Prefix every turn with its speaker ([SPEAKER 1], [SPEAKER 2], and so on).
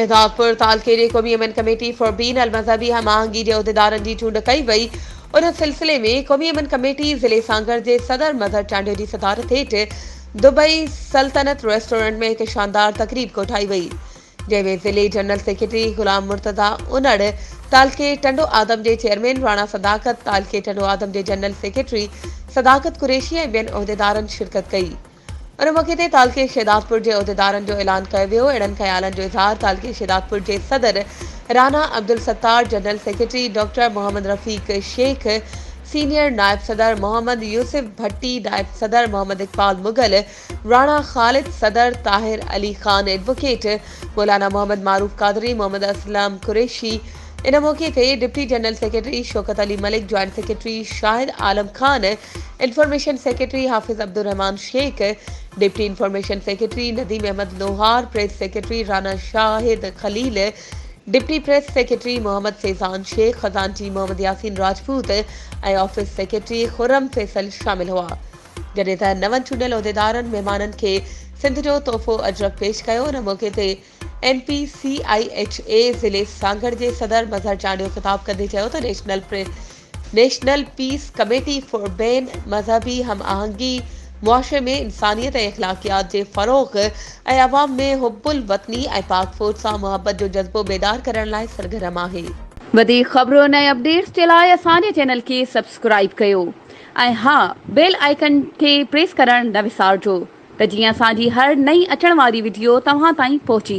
[SPEAKER 1] शहजादपुर तालकेरे क़ौमी अमन committee for been अल मज़हबी हमाहंगी जे उहिदेदारनि जी चूंड कई वई। उन सिलसिले में क़ौमी अमन कमेटी ज़िले सांगड़ जे सदर मज़हर चांडियो जी सदारत हेठि दुबई सल्तनत रेस्टोरेंट में एक शानदार तकरीब कोठाई वई, जंहिंमें ज़िले जनरल सेक्रेटरी गुलाम मुर्तज़ा उनड़, तालके टंडो आदम जे चेयरमैन राणा सदाकत, तालके टंडो आदम जे जनरल सेक्रेटरी सदाकत कुरैशी ऐं ॿियनि उहिदेदारनि शिरकत कई। उन मौक़े ते तालके शहदादपुर जे उहिदेदारनि जो ऐलान कयो वियो। अहिड़नि ख़्यालनि जो इज़हार तालके शहदादपुर जे सदर Rana Abdul Sattar, general secretary doctor Mohammad Rafique Shaikh, senior नायब सदर मोहम्मद यूसुफ भट्टी, नायब सदर मोहम्मद इकबाल मुगल, राणा खालिद सदर, ताहिर अली खान एडवोकेट, मौलाना मोहम्मद मारूफ कादरी, मोहम्मद असलम कुरैशी। इन मौके ते deputy general secretary Shaukat Ali Malik, joint secretary Shahid Alam Khan, information secretary Hafiz Abdul Rehman Shaikh, deputy information secretary Nadeem Ahmed Lohar, press secretary Rana Shahid Khalil, deputy press secretary Mohammad Faizan Shaikh, खजानची मोहम्मद यासीन राजपूत ऐं ऑफिस सेक्रेटरी खुर्रम फैसल शामिल हुआ। जॾहिं त नवनि चूंडियल उहिदेदारनि महिमाननि खे सिंध जो तोहफ़ो अजरक पेश कयो। उन मौक़े ते NPCIHA ज़िले सांगड़ जे सदर मज़हर चांडियो ख़िताब कंदे चयो त नेशनल पीस कमेटी फॉर बेन मज़हबी हम आहंगी मुआशरे में इंसानियत ऐं अख़लाक़ियात जे फ़रोग़ ऐं अवाम में हुब्बुल वतनी ऐं पाक फ़ौज सां मुहबत जो जज़्बो बेदार करण लाइ सरगर्म आहे।
[SPEAKER 2] वधीक ख़बरुनि ऐं अपडेट्स जे लाइ असांजे चैनल खे सब्सक्राइब कयो ऐं हा, बेल आइकन खे प्रेस करणु न विसारिजो त जीअं असांजी हर नई अचण वारी वीडियो तव्हां ताईं पहुची सघे।